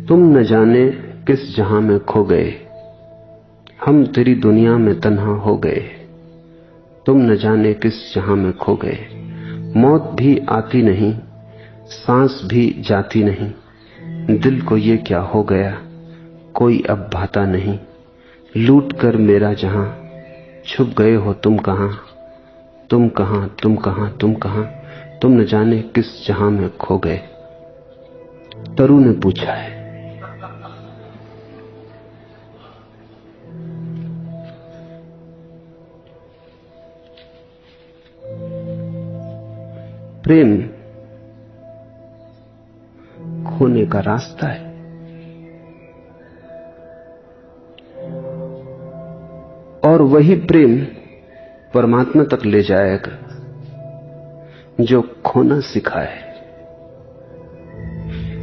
तुम न जाने किस जहां में खो गए, हम तेरी दुनिया में तन्हा हो गए। तुम न जाने किस जहां में खो गए, मौत भी आती नहीं, सांस भी जाती नहीं। दिल को ये क्या हो गया, कोई अब भाता नहीं। लूट कर मेरा जहां, छुप गए हो तुम कहां, तुम कहां, तुम कहां, तुम कहां। तुम न जाने किस जहां में खो गए। तरु ने पूछा है। प्रेम खोने का रास्ता है। और वही प्रेम परमात्मा तक ले जाएगा जो खोना सिखाए।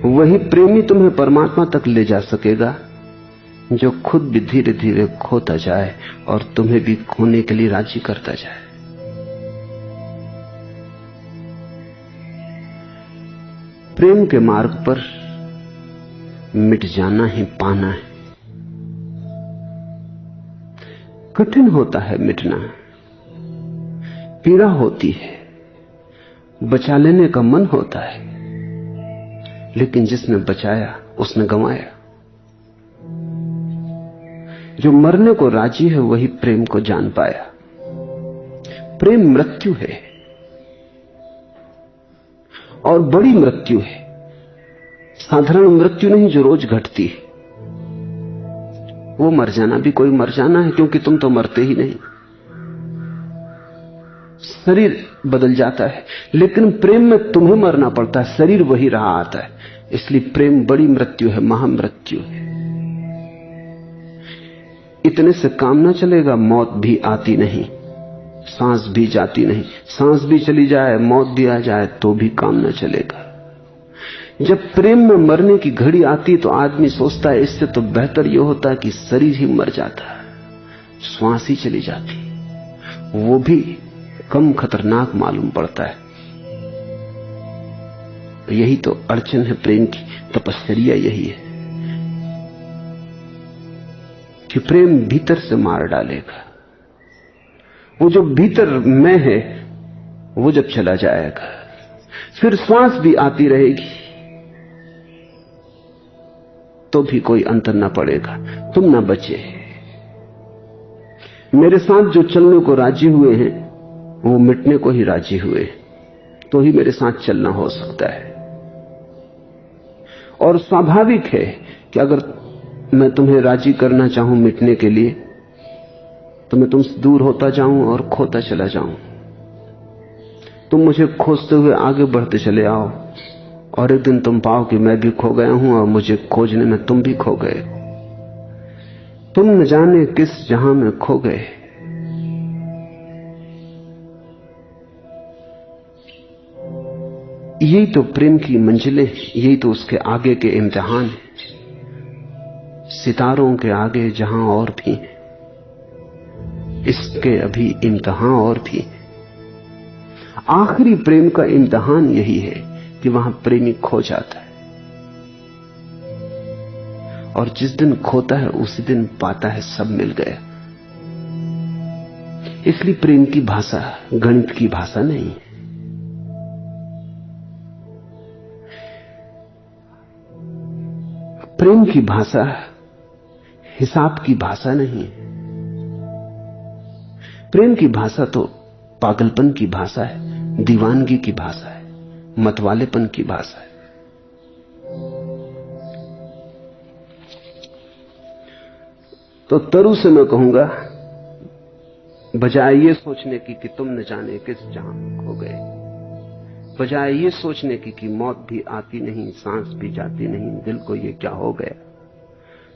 वही प्रेमी तुम्हें परमात्मा तक ले जा सकेगा जो खुद भी धीरे धीरे खोता जाए और तुम्हें भी खोने के लिए राजी करता जाए। प्रेम के मार्ग पर मिट जाना ही पाना है। कठिन होता है मिटना, पीड़ा होती है, बचा लेने का मन होता है, लेकिन जिसने बचाया उसने गंवाया। जो मरने को राजी है वही प्रेम को जान पाया। प्रेम मृत्यु है और बड़ी मृत्यु है, साधारण मृत्यु नहीं जो रोज घटती है। वो मर जाना भी कोई मर जाना है, क्योंकि तुम तो मरते ही नहीं। शरीर बदल जाता है, लेकिन प्रेम में तुम्हें मरना पड़ता है, शरीर वही रहा आता है। इसलिए प्रेम बड़ी मृत्यु है, महामृत्यु है। इतने से काम न चलेगा, मौत भी आती नहीं, सांस भी जाती नहीं। सांस भी चली जाए, मौत भी आ जाए तो भी काम न चलेगा। जब प्रेम में मरने की घड़ी आती तो आदमी सोचता है इससे तो बेहतर यह होता कि शरीर ही मर जाता, श्वास ही चली जाती, वो भी कम खतरनाक मालूम पड़ता है। यही तो अड़चन है प्रेम की, तपस्या यही है कि प्रेम भीतर से मार डालेगा। वो जो भीतर मैं है वो जब चला जाएगा, फिर श्वास भी आती रहेगी तो भी कोई अंतर ना पड़ेगा, तुम ना बचे। मेरे साथ जो चलने को राजी हुए हैं वो मिटने को ही राजी हुए, तो ही मेरे साथ चलना हो सकता है। और स्वाभाविक है कि अगर मैं तुम्हें राजी करना चाहूं मिटने के लिए तो मैं तुमसे दूर होता जाऊं और खोता चला जाऊं। तुम मुझे खोजते हुए आगे बढ़ते चले आओ और एक दिन तुम पाओ कि मैं भी खो गया हूं और मुझे खोजने में तुम भी खो गए। तुम न जाने किस जहां में खो गए। यही तो प्रेम की मंजिलें, यही तो उसके आगे के इम्तिहान हैं। सितारों के आगे जहां और भी हैं, इसके अभी इम्तिहान और भी हैं। आखिरी प्रेम का इम्तिहान यही है कि वहां प्रेमी खो जाता है, और जिस दिन खोता है उसी दिन पाता है सब मिल गया। इसलिए प्रेम की भाषा गणित की भाषा नहीं है। प्रेम की भाषा हिसाब की भाषा नहीं है। प्रेम की भाषा तो पागलपन की भाषा है, दीवानगी की भाषा है, मतवालेपन की भाषा है। तो तरु से मैं कहूंगा, बजाय ये सोचने की कि तुम न जाने किस जहां खो गए, बजाय ये सोचने की कि मौत भी आती नहीं, सांस भी जाती नहीं, दिल को ये क्या हो गया,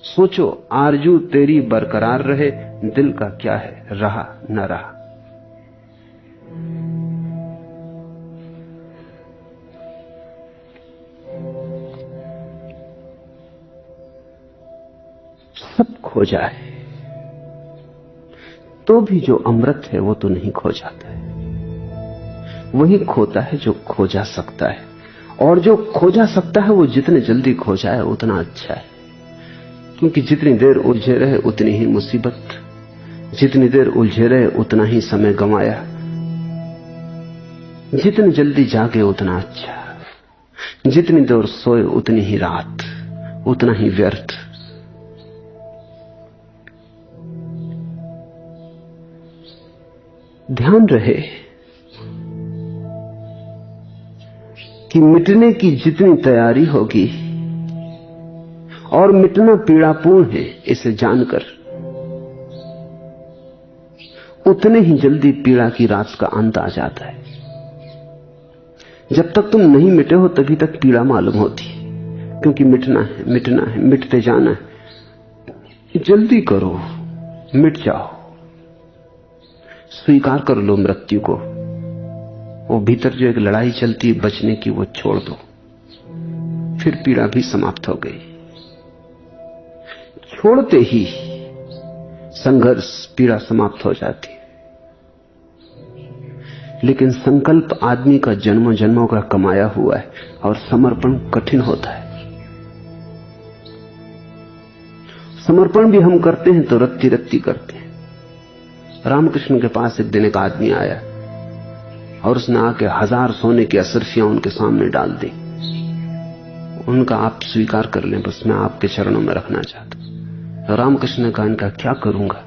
सोचो आरजू तेरी बरकरार रहे, दिल का क्या है रहा न रहा। सब खो जाए तो भी जो अमृत है वो तो नहीं खो जाता है। वही खोता है जो खो जा सकता है, और जो खो जा सकता है वो जितने जल्दी खो जाए उतना अच्छा है, क्योंकि जितनी देर उलझे रहे उतनी ही मुसीबत, जितनी देर उलझे रहे उतना ही समय गंवाया, जितनी जल्दी जागे उतना अच्छा, जितनी देर सोए उतनी ही रात, उतना ही व्यर्थ। ध्यान रहे कि मिटने की जितनी तैयारी होगी, और मिटना पीड़ापूर्ण है इसे जानकर, उतने ही जल्दी पीड़ा की रात का अंत आ जाता है। जब तक तुम नहीं मिटे हो तभी तक पीड़ा मालूम होती, क्योंकि मिटना है, मिटना है, मिटते जाना है। जल्दी करो, मिट जाओ, स्वीकार कर लो मृत्यु को। वो भीतर जो एक लड़ाई चलती है बचने की, वो छोड़ दो, फिर पीड़ा भी समाप्त हो गई। छोड़ते ही संघर्ष, पीड़ा समाप्त हो जाती है। लेकिन संकल्प आदमी का जन्मों जन्मों का कमाया हुआ है, और समर्पण कठिन होता है। समर्पण भी हम करते हैं तो रत्ती रत्ती करते हैं। रामकृष्ण के पास एक दिन एक आदमी आया और उसने आके 1000 सोने की असरफियां उनके सामने डाल दी। उनका आप स्वीकार कर लें, बस मैं आपके चरणों में रखना चाहता हूं। रामकृष्ण ने कहा, इनका क्या करूंगा,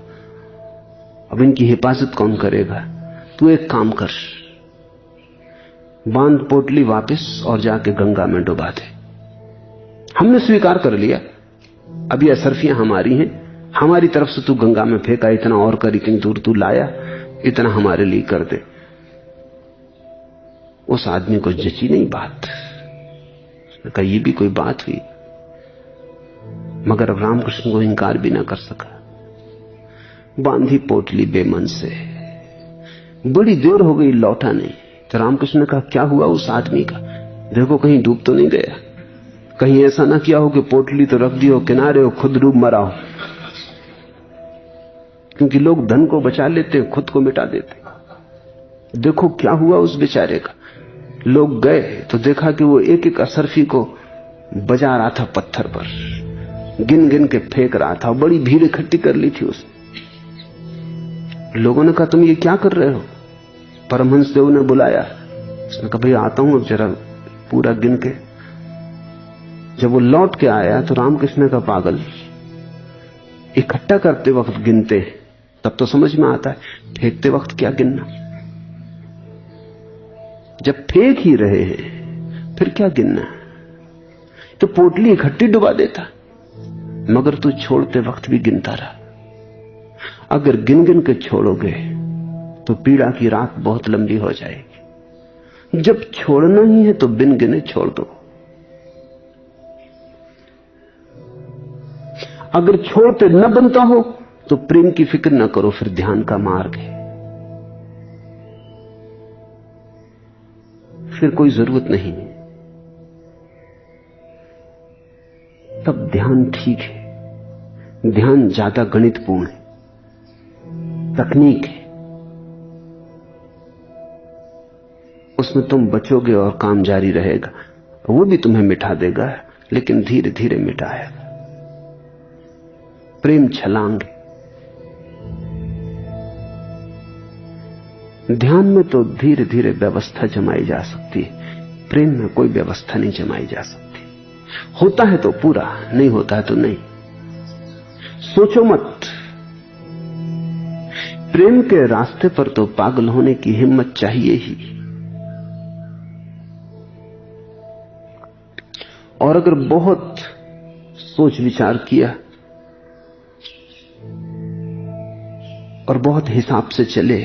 अब इनकी हिफाजत कौन करेगा? तू एक काम कर, बांध पोटली वापस और जाके गंगा में डुबा दे। हमने स्वीकार कर लिया, अब ये असरफियां हमारी हैं, हमारी तरफ से तू गंगा में फेंका, इतना और कर, इतनी दूर तू लाया, इतना हमारे लिए कर दे। उस आदमी को जची नहीं बात, उसने कहा ये भी कोई बात हुई। मगर अब रामकृष्ण को इंकार भी ना कर सका। बांधी पोटली बेमन से, बड़ी देर हो गई, लौटा नहीं। तो रामकृष्ण ने कहा, क्या हुआ उस आदमी का? देखो कहीं डूब तो नहीं गया, कहीं ऐसा ना किया हो कि पोटली तो रख दी हो किनारे हो, खुद डूब मरा हो। क्योंकि लोग धन को बचा लेते, खुद को मिटा देते। देखो क्या हुआ उस बेचारे का। लोग गए तो देखा कि वो एक एक असरफी को बजा रहा था पत्थर पर, गिन गिन के फेंक रहा था। बड़ी भीड़ इकट्ठी कर ली थी उसने। लोगों ने कहा, तुम ये क्या कर रहे हो? परमहंस देव ने बुलाया। उसने कहा, भाई आता हूं, अब जरा पूरा गिन के। जब वो लौट के आया तो रामकृष्ण का, पागल, इकट्ठा करते वक्त गिनते तब तो समझ में आता है, फेंकते वक्त क्या गिनना? जब फेंक ही रहे हैं फिर क्या गिनना? तो पोटली इकट्ठी डुबा देता, मगर तू छोड़ते वक्त भी गिनता रहा। अगर गिन गिन के छोड़ोगे तो पीड़ा की रात बहुत लंबी हो जाएगी। जब छोड़ना ही है तो बिन गिने छोड़ दो। अगर छोड़ते न बनता हो तो प्रेम की फिक्र न करो, फिर ध्यान का मार्ग है, फिर कोई जरूरत नहीं। तब ध्यान ठीक है। ध्यान ज्यादा गणितपूर्ण है, तकनीक है। उसमें तुम बचोगे और काम जारी रहेगा। वो भी तुम्हें मिटा देगा, लेकिन धीरे धीरे मिटाएगा। प्रेम छलांग। ध्यान में तो धीरे धीरे व्यवस्था जमाई जा सकती है, प्रेम में कोई व्यवस्था नहीं जमाई जा सकती। होता है तो पूरा, नहीं होता है तो नहीं। सोचो मत। प्रेम के रास्ते पर तो पागल होने की हिम्मत चाहिए ही। और अगर बहुत सोच विचार किया और बहुत हिसाब से चले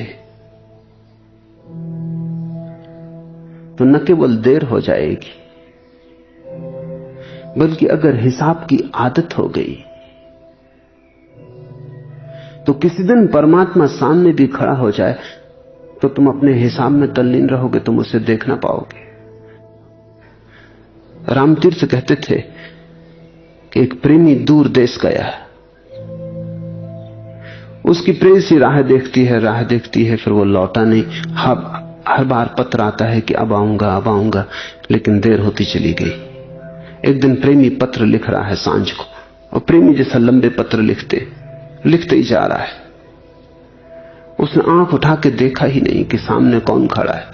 तो न केवल देर हो जाएगी, बल्कि अगर हिसाब की आदत हो गई तो किसी दिन परमात्मा सामने भी खड़ा हो जाए तो तुम अपने हिसाब में तल्लीन रहोगे, तुम उसे देख ना पाओगे। रामतीर्थ कहते थे कि एक प्रेमी दूर देश गया, उसकी प्रेयसी राह देखती है, फिर वो लौटा नहीं। हर बार पत्र आता है कि अब आऊंगा, लेकिन देर होती चली गई। एक दिन प्रेमी पत्र लिख रहा है सांझ को, और प्रेमी जैसा लंबे पत्र लिखते ही जा रहा है। उसने आंख उठा के देखा ही नहीं कि सामने कौन खड़ा है।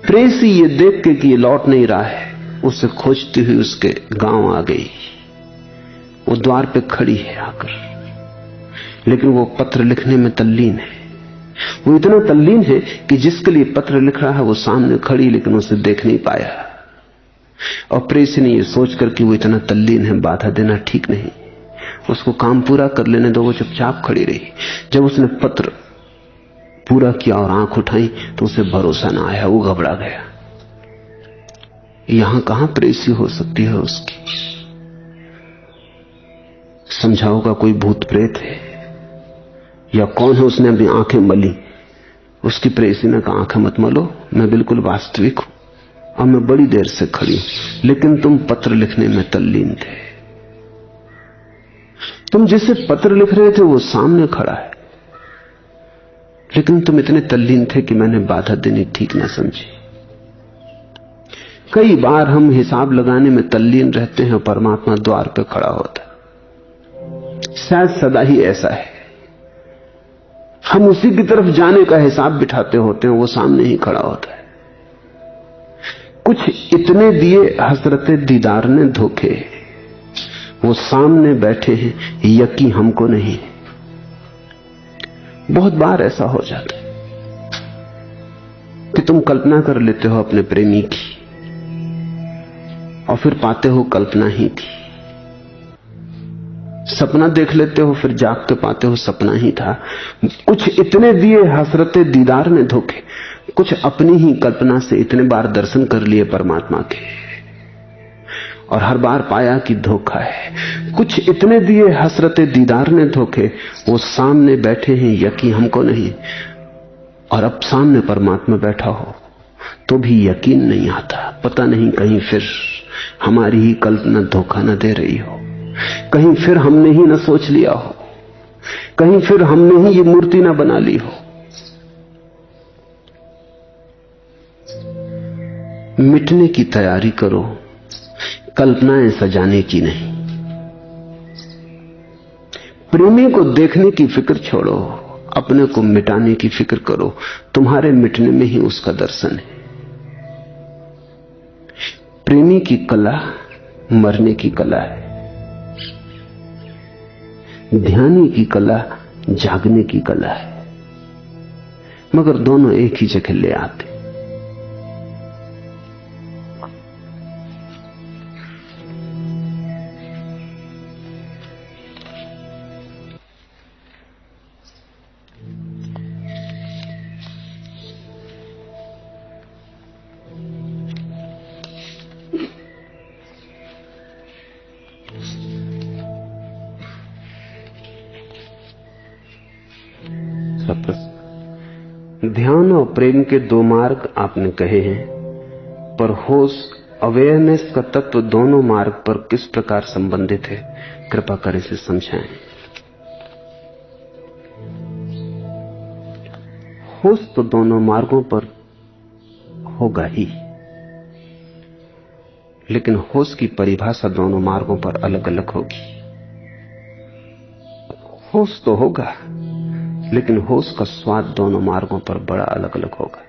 प्रेसी ये देख के कि ये लौट नहीं रहा है, उसे खोजती हुई उसके गांव आ गई। वो द्वार पे खड़ी है आकर, लेकिन वो पत्र लिखने में तल्लीन है। वो इतना तल्लीन है कि जिसके लिए पत्र लिख रहा है वो सामने खड़ी, लेकिन उसे देख नहीं पाया। और प्रेसी ने ये सोचकर कि वो इतना तल्लीन है, बाधा देना ठीक नहीं, उसको काम पूरा कर लेने दो। वो चुपचाप खड़ी रही। जब उसने पत्र पूरा किया और आंख उठाई तो उसे भरोसा ना आया, वो घबरा गया। यहां कहां प्रेसी हो सकती है उसकी? समझा होगा कोई भूत प्रेत है या कौन है, उसने अभी आंखें मली। उसकी प्रेसी ने कहा, आंखें मत मलो, मैं बिल्कुल वास्तविक हूं और मैं बड़ी देर से खड़ी हूं, लेकिन तुम पत्र लिखने में तल्लीन थे। तुम जिसे पत्र लिख रहे थे वो सामने खड़ा है, लेकिन तुम इतने तल्लीन थे कि मैंने बाधा देनी ठीक ना समझी। कई बार हम हिसाब लगाने में तल्लीन रहते हैं, परमात्मा द्वार पे खड़ा होता है। शायद सदा ही ऐसा है, हम उसी की तरफ जाने का हिसाब बिठाते होते हैं, वो सामने ही खड़ा होता है। कुछ इतने दिए हसरते दीदार ने धोखे, वो सामने बैठे हैं, यकीन हमको नहीं। बहुत बार ऐसा हो जाता है कि तुम कल्पना कर लेते हो अपने प्रेमी की और फिर पाते हो कल्पना ही थी। सपना देख लेते हो, फिर जाग के पाते हो सपना ही था। कुछ इतने दिए हसरते दीदार ने धोखे, कुछ अपनी ही कल्पना से इतने बार दर्शन कर लिए परमात्मा के और हर बार पाया कि धोखा है। कुछ इतने दिए हसरते दीदार ने धोखे, वो सामने बैठे हैं, यकीन हमको नहीं। और अब सामने परमात्मा बैठा हो तो भी यकीन नहीं आता। पता नहीं कहीं फिर हमारी ही कल्पना धोखा न दे रही हो, कहीं फिर हमने ही न सोच लिया हो, कहीं फिर हमने ही ये मूर्ति न बना ली हो। मिटने की तैयारी करो, कल्पनाएं सजाने की नहीं। प्रेमी को देखने की फिक्र छोड़ो, अपने को मिटाने की फिक्र करो। तुम्हारे मिटने में ही उसका दर्शन है। प्रेमी की कला मरने की कला है, ध्यानी की कला जागने की कला है, मगर दोनों एक ही जगह ले आते। ध्यान और प्रेम के दो मार्ग आपने कहे हैं, पर होश अवेयरनेस का तत्व दोनों मार्ग पर किस प्रकार संबंधित है, कृपा कर इसे समझाएं। होश तो दोनों मार्गों पर होगा ही, लेकिन होश की परिभाषा दोनों मार्गों पर अलग अलग होगी। होश तो होगा, लेकिन होश का स्वाद दोनों मार्गों पर बड़ा अलग अलग होगा।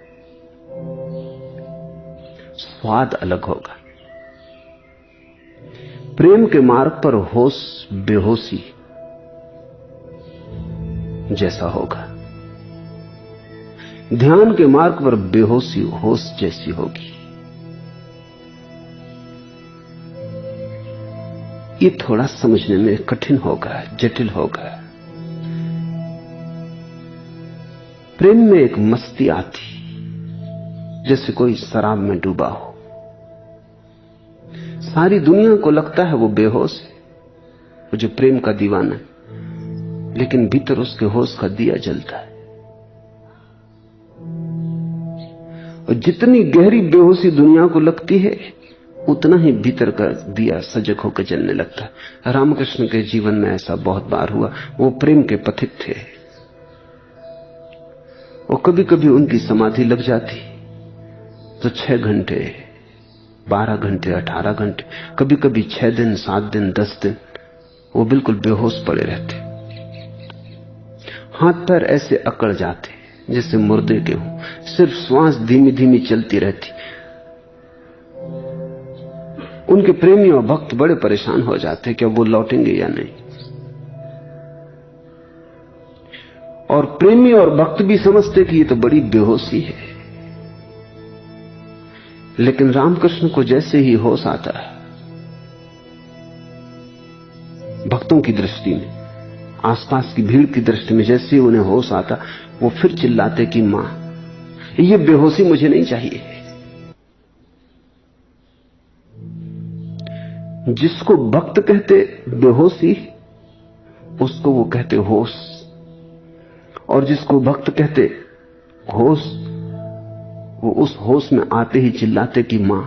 स्वाद अलग होगा। प्रेम के मार्ग पर होश बेहोशी जैसा होगा, ध्यान के मार्ग पर बेहोशी होश जैसी होगी। ये थोड़ा समझने में कठिन होगा, जटिल होगा। प्रेम में एक मस्ती आती, जैसे कोई शराब में डूबा हो। सारी दुनिया को लगता है वो बेहोश है, वो जो प्रेम का दीवाना है, लेकिन भीतर उसके होश का दिया जलता है। और जितनी गहरी बेहोशी दुनिया को लगती है, उतना ही भीतर का दिया सजग होकर जलने लगता है। रामकृष्ण के जीवन में ऐसा बहुत बार हुआ। वो प्रेम के पथिक थे, और कभी कभी उनकी समाधि लग जाती तो 6 घंटे, 12 घंटे, 18 घंटे, कभी कभी 6 दिन, 7 दिन, 10 दिन वो बिल्कुल बेहोश पड़े रहते। हाथ पैर ऐसे अकड़ जाते जैसे मुर्दे के हों, सिर्फ श्वास धीमी धीमी चलती रहती। उनके प्रेमी और भक्त बड़े परेशान हो जाते कि वो लौटेंगे या नहीं। और प्रेमी और भक्त भी समझते कि ये तो बड़ी बेहोशी है। लेकिन रामकृष्ण को जैसे ही होश आता है, भक्तों की दृष्टि में, आसपास की भीड़ की दृष्टि में जैसे ही उन्हें होश आता, वो फिर चिल्लाते कि मां, ये बेहोशी मुझे नहीं चाहिए। जिसको भक्त कहते बेहोशी, उसको वो कहते होश, और जिसको भक्त कहते होश, वो उस होश में आते ही चिल्लाते कि मां,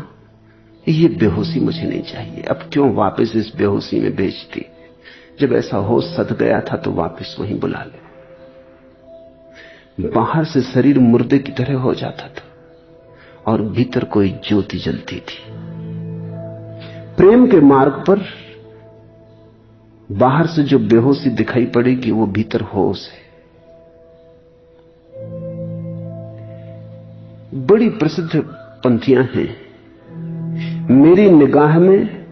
ये बेहोशी मुझे नहीं चाहिए। अब क्यों वापस इस बेहोशी में भेजती? जब ऐसा होश सध गया था तो वापस वहीं बुला ले। बाहर से शरीर मुर्दे की तरह हो जाता था और भीतर कोई ज्योति जलती थी। प्रेम के मार्ग पर बाहर से जो बेहोशी दिखाई पड़ेगी वो भीतर होश है। बड़ी प्रसिद्ध पंक्तियां हैं, मेरी निगाह में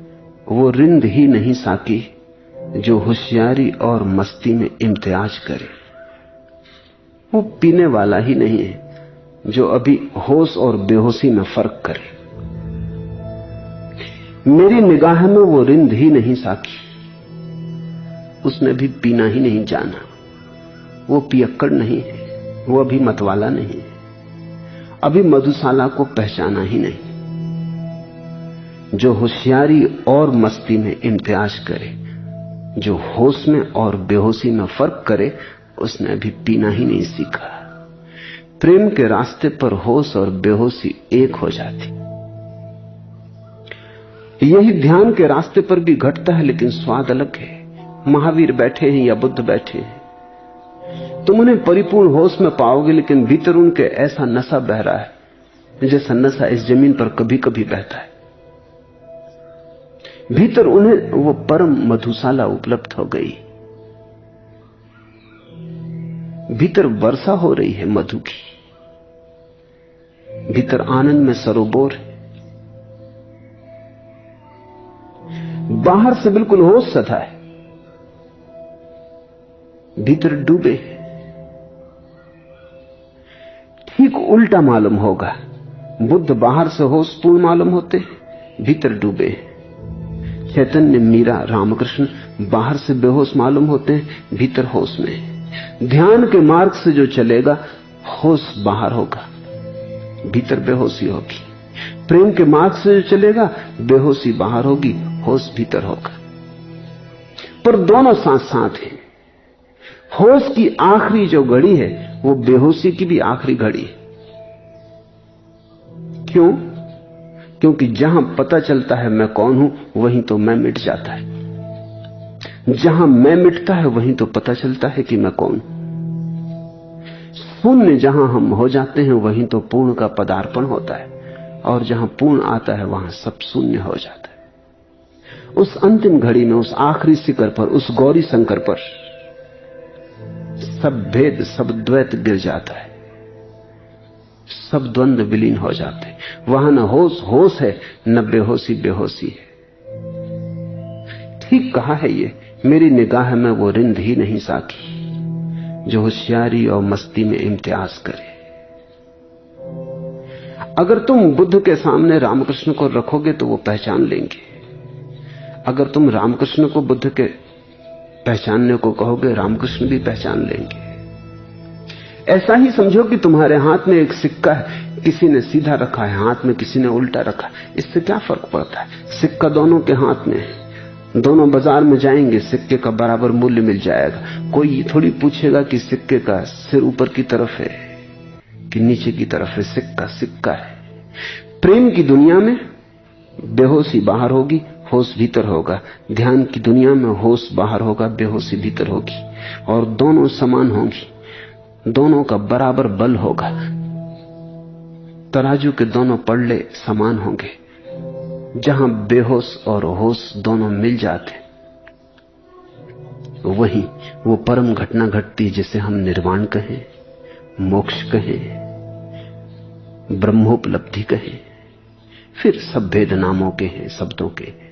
वो रिंद ही नहीं साकी जो होशियारी और मस्ती में इम्तियाज करे। वो पीने वाला ही नहीं है जो अभी होश और बेहोशी में फर्क करे। मेरी निगाह में वो रिंद ही नहीं साकी, उसने भी पीना ही नहीं जाना। वो पियक्कड़ नहीं है, वो अभी मतवाला नहीं है, अभी मधुशाला को पहचाना ही नहीं। जो होशियारी और मस्ती में इम्तियाज करे, जो होश में और बेहोशी में फर्क करे, उसने अभी पीना ही नहीं सीखा। प्रेम के रास्ते पर होश और बेहोशी एक हो जाती। यही ध्यान के रास्ते पर भी घटता है, लेकिन स्वाद अलग है। महावीर बैठे हैं या बुद्ध बैठे हैं, तुम उन्हें परिपूर्ण होश में पाओगे, लेकिन भीतर उनके ऐसा नशा बह रहा है जैसा नशा इस जमीन पर कभी कभी बहता है। भीतर उन्हें वो परम मधुशाला उपलब्ध हो गई, भीतर वर्षा हो रही है मधु की, भीतर आनंद में सरोवर है। बाहर से बिल्कुल होश सधा है, भीतर डूबे। ठीक उल्टा मालूम होगा, बुद्ध बाहर से होशपूर्ण मालूम होते, भीतर डूबे। चैतन्य, मीरा, रामकृष्ण बाहर से बेहोश मालूम होते हैं, भीतर होश में। ध्यान के मार्ग से जो चलेगा, होश बाहर होगा, भीतर बेहोशी होगी। प्रेम के मार्ग से जो चलेगा, बेहोशी बाहर होगी, होश भीतर होगा। पर दोनों साथ साथ हैं। होश की आखिरी जो घड़ी है, वो बेहोशी की भी आखिरी घड़ी है। क्यों? क्योंकि जहां पता चलता है मैं कौन हूं, वहीं तो मैं मिट जाता है। जहां मैं मिटता है, वहीं तो पता चलता है कि मैं कौन हूं। शून्य जहां हम हो जाते हैं, वहीं तो पूर्ण का पदार्पण होता है, और जहां पूर्ण आता है, वहां सब शून्य हो जाता है। उस अंतिम घड़ी में, उस आखिरी शिखर पर, उस गौरी शंकर पर सब भेद, सब द्वैत गिर जाता है, सब द्वंद्व विलीन हो जाते हैं। वहां न होश होश है, न बेहोशी बेहोशी है। ठीक कहा है ये, मेरी निगाह में वो रिंद ही नहीं साकी जो होशियारी और मस्ती में इम्तियाज करे। अगर तुम बुद्ध के सामने रामकृष्ण को रखोगे तो वो पहचान लेंगे। अगर तुम रामकृष्ण को बुद्ध के पहचानने को कहोगे, रामकृष्ण भी पहचान लेंगे। ऐसा ही समझो कि तुम्हारे हाथ में एक सिक्का है, किसी ने सीधा रखा है हाथ में, किसी ने उल्टा रखा, इससे क्या फर्क पड़ता है? सिक्का दोनों के हाथ में है, दोनों बाजार में जाएंगे, सिक्के का बराबर मूल्य मिल जाएगा। कोई थोड़ी पूछेगा कि सिक्के का सिर ऊपर की तरफ है कि नीचे की तरफ है। सिक्का सिक्का है। प्रेम की दुनिया में बेहोशी बाहर होगी, होश भीतर होगा। ध्यान की दुनिया में होश बाहर होगा, बेहोशी भीतर होगी, और दोनों समान होंगी। दोनों का बराबर बल होगा, तराजू के दोनों पड़ले समान होंगे। जहां बेहोश और होश दोनों मिल जाते, वहीं वो परम घटना घटती जिसे हम निर्वाण कहें, मोक्ष कहें, ब्रह्मोपलब्धि कहें, फिर सब भेद नामों के हैं, शब्दों के।